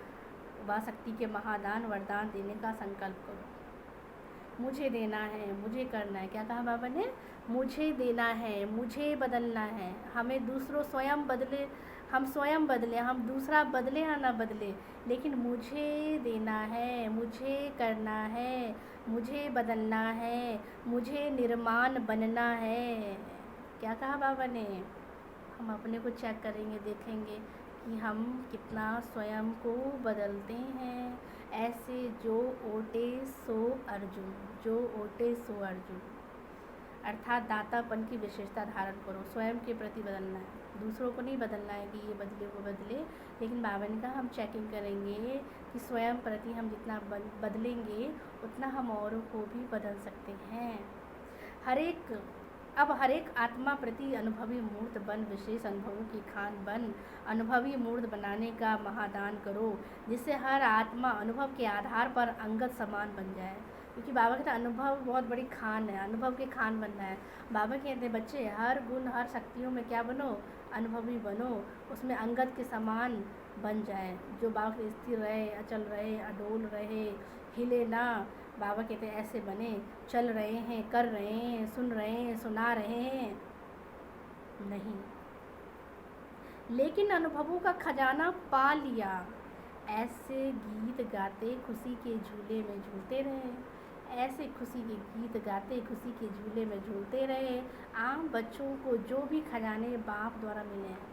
व शक्ति के महादान वरदान देने का संकल्प करो। मुझे देना है, मुझे करना है। क्या कहा बाबा ने? मुझे देना है, मुझे बदलना है। हमें दूसरों स्वयं बदले, हम स्वयं बदले, हम दूसरा बदले या ना बदले, लेकिन मुझे देना है, मुझे करना है, मुझे बदलना है, मुझे निर्माण बनना है। क्या कहा बाबा ने? हम अपने को चेक करेंगे, देखेंगे कि हम कितना स्वयं को बदलते हैं। ऐसे जो ओटे सो अर्जुन, जो ओटे सो अर्जुन, अर्थात दातापन की विशेषता धारण करो। स्वयं के प्रति बदलना है, दूसरों को नहीं बदलना है कि ये बदले वो बदले। लेकिन बाबा ने कहा हम चेकिंग करेंगे कि स्वयं प्रति हम जितना बदलेंगे उतना हम औरों को भी बदल सकते हैं। हर एक आत्मा प्रति अनुभवी मूर्त बन, विशेष अनुभवों की खान बन, अनुभवी मूर्त बनाने का महादान करो, जिससे हर आत्मा अनुभव के आधार पर अंगत समान बन जाए। क्योंकि बाबा कहते हैं अनुभव बहुत बड़ी खान है, अनुभव के खान बनना है। बाबा कहते हैं बच्चे हर गुण हर शक्तियों में क्या बनो? अनुभवी बनो, उसमें अंगत के समान बन जाए। जो बाबा स्थिर रहे, अचल रहे, अडोल रहे, हिले ना। बाबा कहते हैं ऐसे बने, चल रहे हैं, कर रहे हैं, सुन रहे हैं, सुना रहे हैं नहीं, लेकिन अनुभवों का खजाना पा लिया। ऐसे गीत गाते खुशी के झूले में झूलते रहे, ऐसे खुशी के गीत गाते खुशी के झूले में झूलते रहे। आम बच्चों को जो भी खजाने बाप द्वारा मिले हैं,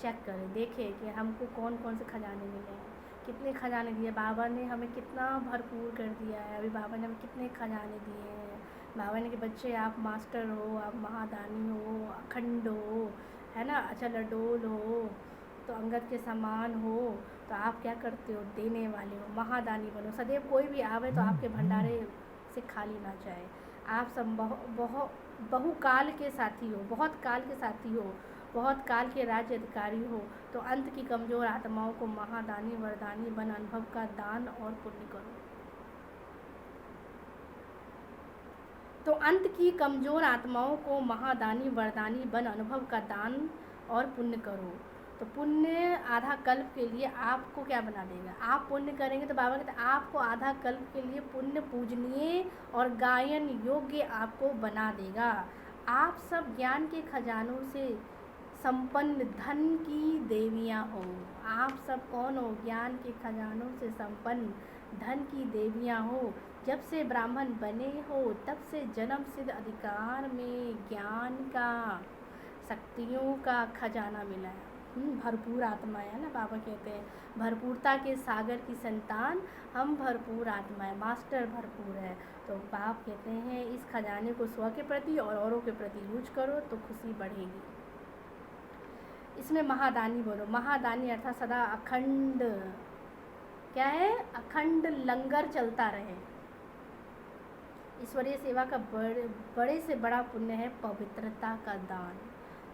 चेक करें, देखें कि हमको कौन कौन से खजाने मिले हैं, कितने खजाने दिए बाबा ने हमें, कितना भरपूर कर दिया है। अभी बाबा ने हमें कितने खजाने दिए हैं। बाबा ने कि बच्चे आप मास्टर हो, आप महादानी हो, अखंड हो, है ना, अचल अडोल हो, तो अंगद के समान हो, तो आप क्या करते हो? देने वाले हो, महादानी बनो। सदैव कोई भी आवे तो आपके भंडारे से खाली ना जाए। आप सब बहुकाल के साथी हो, बहुत काल के साथी हो, बहुत काल के राज्य अधिकारी हो, तो अंत की कमज़ोर आत्माओं को महादानी वरदानी बन अनुभव का दान और पुण्य करो। तो अंत की कमज़ोर आत्माओं को महादानी वरदानी बन अनुभव का दान और पुण्य करो। तो पुण्य आधा कल्प के लिए आपको क्या बना देगा? आप पुण्य करेंगे तो बाबा कहते हैं आपको आधा कल्प के लिए पुण्य पूजनीय और गायन योग्य आपको बना देगा। आप सब ज्ञान के खजानों से संपन्न धन की देवियाँ हो। आप सब कौन हो? ज्ञान के खजानों से संपन्न धन की देवियाँ हो। जब से ब्राह्मण बने हो तब से जन्म सिद्ध अधिकार में ज्ञान का, शक्तियों का खजाना मिला है। भरपूर आत्मा है ना, बाबा कहते हैं भरपूरता के सागर की संतान हम भरपूर आत्मा है, मास्टर भरपूर है। तो बाप कहते हैं इस खजाने को स्व के प्रति और औरों के प्रति यूज करो तो खुशी बढ़ेगी। इसमें महादानी बोलो। महादानी अर्थात सदा अखंड, क्या है? अखंड लंगर चलता रहे। ईश्वरीय सेवा का बड़े से बड़ा पुण्य है पवित्रता का दान।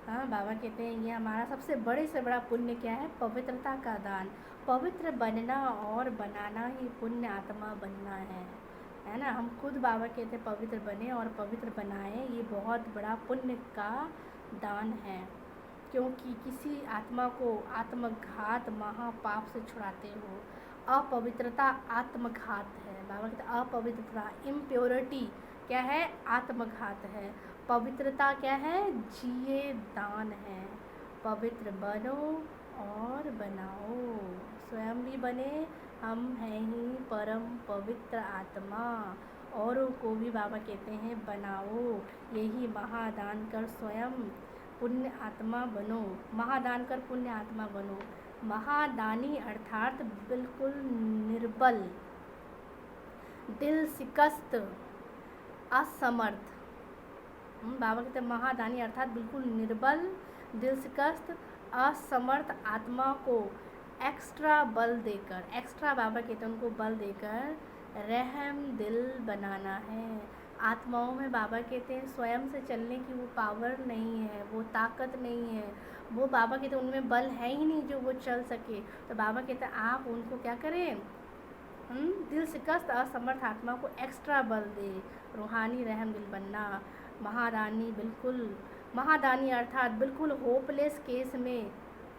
हाँ, बाबा कहते हैं ये हमारा सबसे बड़े से बड़ा पुण्य क्या है? पवित्रता का दान। पवित्र बनना और बनाना ही पुण्य आत्मा बनना है ना। हम खुद बाबा कहते हैं पवित्र बने और पवित्र बनाएं, ये बहुत बड़ा पुण्य का दान है। क्योंकि किसी आत्मा को आत्मघात महापाप से छुड़ाते हो अपवित्रता आत्मघात है। बाबा कहते हैं अपवित्रता, इम्प्योरिटी क्या है, आत्मघात है। पवित्रता क्या है, जिए दान है। पवित्र बनो और बनाओ, स्वयं भी बने, हम हैं ही परम पवित्र आत्मा, औरों को भी बाबा कहते हैं बनाओ। यही महादान कर स्वयं पुण्य आत्मा बनो, महादान कर पुण्य आत्मा बनो। महादानी अर्थात बिल्कुल निर्बल, दिल शिकस्त, असमर्थ। बाबा कहते हैं महादानी अर्थात बिल्कुल निर्बल, दिल शिकस्त, असमर्थ आत्मा को एक्स्ट्रा बल देकर, एक्स्ट्रा बाबा कहते हैं उनको बल देकर रहम दिल बनाना है। आत्माओं में बाबा कहते हैं स्वयं से चलने की वो पावर नहीं है, वो ताकत नहीं है, वो बाबा कहते हैं उनमें बल है ही नहीं जो वो चल सके। तो बाबा कहते हैं आप उनको क्या करें, दिल शिकस्त असमर्थ आत्मा को एक्स्ट्रा बल दे, रूहानी रहम दिल बनना। महादानी बिल्कुल, महादानी अर्थात बिल्कुल होपलेस केस में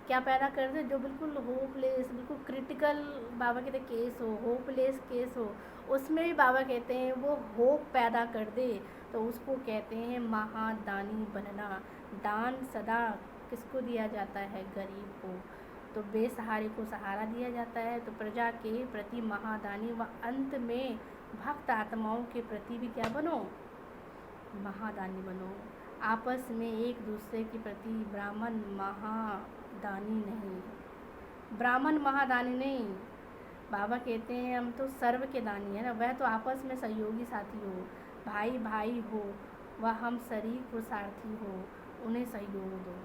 क्या पैदा कर दे, जो बिल्कुल होपलेस, बिल्कुल क्रिटिकल बाबा कहते हैं केस हो, होपलेस केस हो, उसमें भी बाबा कहते हैं वो होप पैदा कर दे, तो उसको कहते हैं महादानी बनना। दान सदा किसको दिया जाता है, गरीब को, तो बेसहारे को सहारा दिया जाता है। तो प्रजा के प्रति महादानी व अंत में भक्त आत्माओं के प्रति भी क्या बनो, महादानी बनो। आपस में एक दूसरे के प्रति ब्राह्मण महादानी नहीं, ब्राह्मण महादानी नहीं। बाबा कहते हैं हम तो सर्व के दानी है ना, वह तो आपस में सहयोगी साथी हो, भाई भाई हो, वह हम शरीर पुरुषार्थी हो, उन्हें सहयोग दो।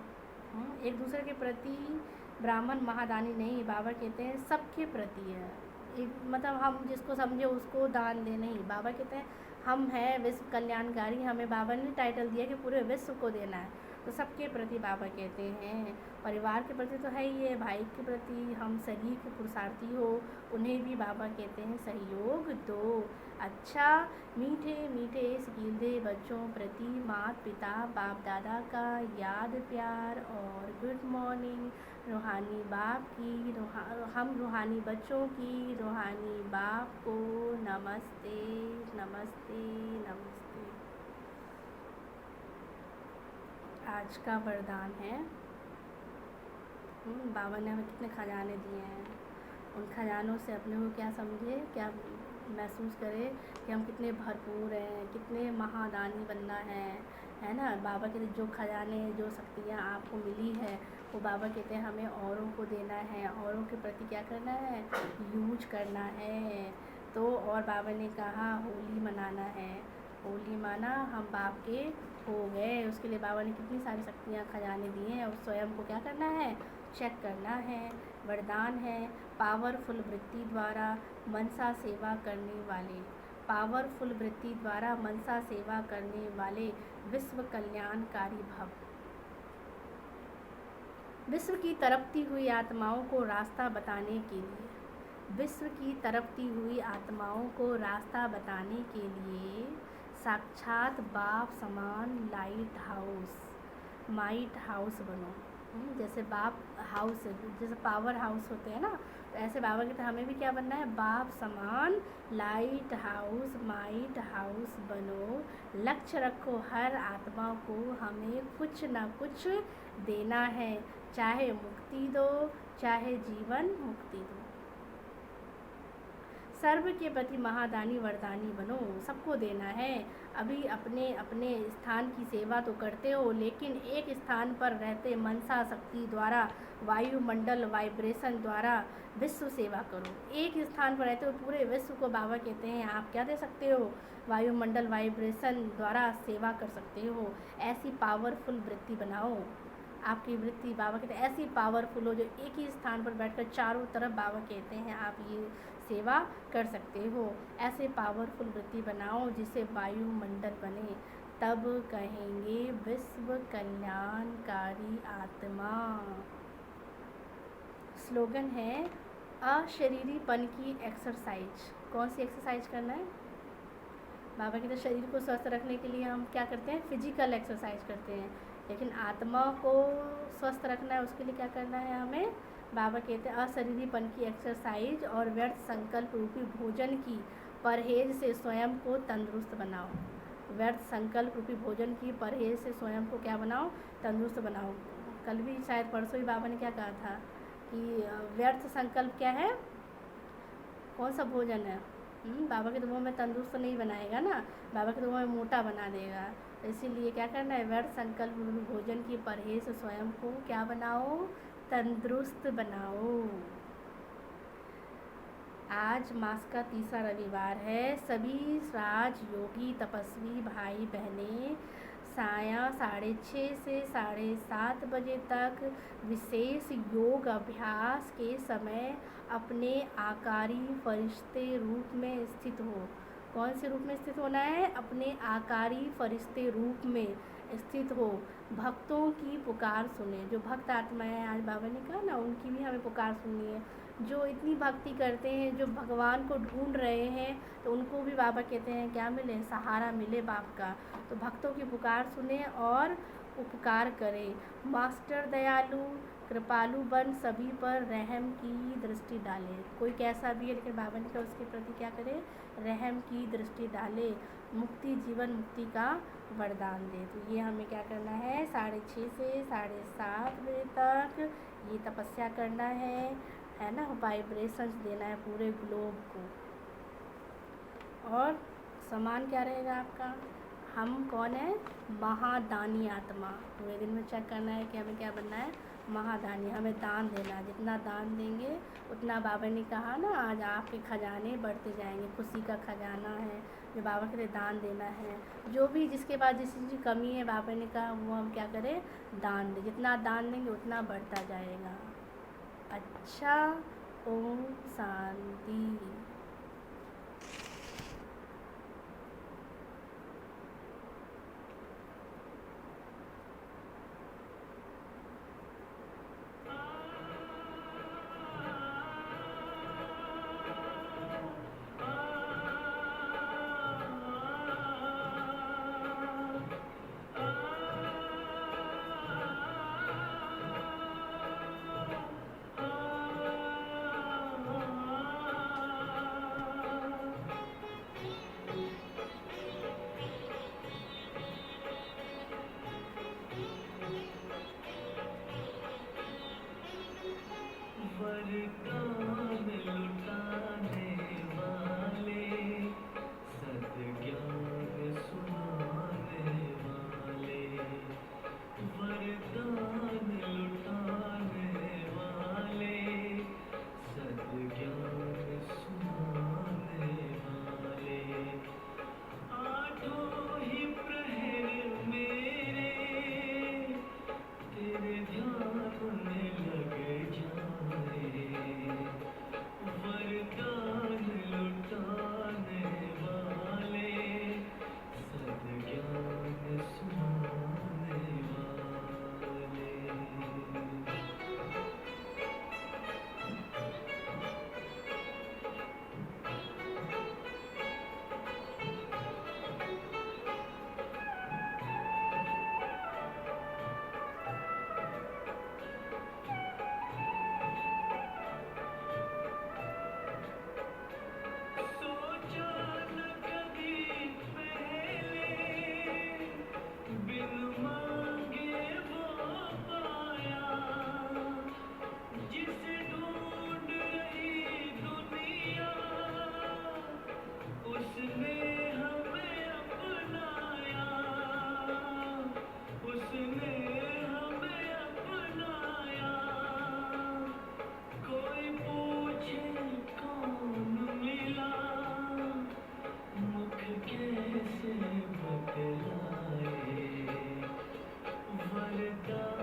एक दूसरे के प्रति ब्राह्मण महादानी नहीं, बाबा कहते हैं सबके प्रति है। एक मतलब हम जिसको समझे उसको दान दे, नहीं, बाबा कहते हैं हम हैं विश्व कल्याणकारी, हमें बाबा ने टाइटल दिया कि पूरे विश्व को देना है, तो सबके प्रति बाबा कहते हैं। परिवार के प्रति तो है ही है, भाई के प्रति, हम शरीर के पुरुषार्थी हो, उन्हें भी बाबा कहते हैं सहयोग दो। अच्छा, मीठे मीठे सीधे बच्चों प्रति माता पिता बाप दादा का याद प्यार और गुड मॉर्निंग। रूहानी बाप की हम रूहानी बच्चों की रूहानी बाप को नमस्ते नमस्ते नमस्ते। आज का वरदान है, बाबा ने हमें कितने खजाने दिए हैं, उन खजानों से अपने को क्या समझे, क्या महसूस करें कि हम कितने भरपूर हैं, कितने महादानी बनना है ना। बाबा के जो खजाने, जो शक्तियाँ आपको मिली है, वो बाबा कहते हैं हमें औरों को देना है, औरों के प्रति क्या करना है, यूज करना है। तो और बाबा ने कहा होली मनाना है, होली माना हम बाप के हो गए, उसके लिए बाबा ने कितनी सारी शक्तियाँ खजाने दिए हैं, और स्वयं को क्या करना है, चेक करना है। वरदान है, पावरफुल वृत्ति द्वारा मनसा सेवा करने वाले, पावरफुल वृत्ति द्वारा मनसा सेवा करने वाले विश्व कल्याणकारी भव। विश्व की तड़पती हुई आत्माओं को रास्ता बताने के लिए, विश्व की तड़पती हुई आत्माओं को रास्ता बताने के लिए साक्षात बाप समान माइट हाउस बनो। जैसे बाप हाउस, जैसे पावर हाउस होते हैं ना, तो ऐसे बाबा कहते हैं हमें भी क्या बनना है, बाप समान लाइट हाउस माइट हाउस बनो। लक्ष्य रखो हर आत्मा को हमें कुछ ना कुछ देना है, चाहे मुक्ति दो, चाहे जीवन मुक्ति दो। सर्व के प्रति महादानी वरदानी बनो, सबको देना है। अभी अपने अपने स्थान की सेवा तो करते हो, लेकिन एक स्थान पर रहते मनसा शक्ति द्वारा, वायुमंडल वाइब्रेशन द्वारा विश्व सेवा करो। एक स्थान पर रहते हो, पूरे विश्व को बाबा कहते हैं आप क्या दे सकते हो, वायुमंडल वाइब्रेशन द्वारा सेवा कर सकते हो। ऐसी पावरफुल वृत्ति बनाओ, आपकी वृत्ति बाबा कहते हैं ऐसी पावरफुल हो जो एक ही स्थान पर बैठकर चारों तरफ बाबा कहते हैं आप ये सेवा कर सकते हो। ऐसे पावरफुल वृत्ति बनाओ जिसे वायुमंडल बने, तब कहेंगे विश्व कल्याणकारी आत्मा। स्लोगन है अशरीरीपन की एक्सरसाइज। कौन सी एक्सरसाइज करना है, बाबा कहते हैं शरीर को स्वस्थ रखने के लिए हम क्या करते हैं, फिजिकल एक्सरसाइज करते हैं, लेकिन आत्मा को स्वस्थ रखना है उसके लिए क्या करना है, हमें बाबा कहते हैं अशरीरीपन की एक्सरसाइज और व्यर्थ संकल्प रूपी भोजन की परहेज से स्वयं को तंदुरुस्त बनाओ। व्यर्थ संकल्प रूपी भोजन की परहेज से स्वयं को क्या बनाओ, तंदुरुस्त बनाओ। कल भी शायद परसों ही बाबा ने क्या कहा था कि व्यर्थ संकल्प क्या है, कौन सा भोजन है? बाबा के दुआ में तंदुरुस्त नहीं बनाएगा ना, बाबा के दुआ में मोटा बना देगा। इसीलिए क्या करना है, व्यर्थ संकल्प रूपी भोजन की परहेज से स्वयं को क्या बनाओ, तंदुरुस्त बनाओ। आज मास का तीसरा रविवार है। सभी राज योगी तपस्वी भाई बहनें साया 6:30 से 7:30 बजे तक विशेष योग अभ्यास के समय अपने आकारी फरिश्ते रूप में स्थित हो। कौन से रूप में स्थित होना है? अपने आकारी फरिश्ते रूप में स्थित हो। भक्तों की पुकार सुने। जो भक्त आत्माएं, आज बाबा ने कहा ना, उनकी भी हमें पुकार सुननी है। जो इतनी भक्ति करते हैं, जो भगवान को ढूंढ रहे हैं, तो उनको भी बाबा कहते हैं क्या मिले, सहारा मिले बाप का। तो भक्तों की पुकार सुने और उपकार करें। मास्टर दयालु कृपालु बन सभी पर रहम की दृष्टि डाले। कोई कैसा भी है, लेकिन बाबा ने कहा उसके प्रति क्या करे, रहम की दृष्टि डाले। मुक्ति जीवन मुक्ति का वरदान दे। तो ये हमें क्या करना है, 6:30 से 7:30 बजे तक ये तपस्या करना है ना। वाइब्रेशंस देना है पूरे ग्लोब को। और समान क्या रहेगा आपका, हम कौन है, महादानी आत्मा। पूरे दिन में चेक करना है कि हमें क्या बनना है, महादानी। हमें दान देना है, जितना दान देंगे उतना बाबा ने कहा ना, आज आपके खजाने बढ़ते जाएंगे। खुशी का खजाना है जो बाबा के लिए दान देना है। जो भी जिसके पास जिस चीज़ की कमी है, बाबा ने कहा वो हम क्या करें, दान दें। जितना दान देंगे उतना बढ़ता जाएगा। अच्छा, ओम शांति। कैसे बतलाए वरदान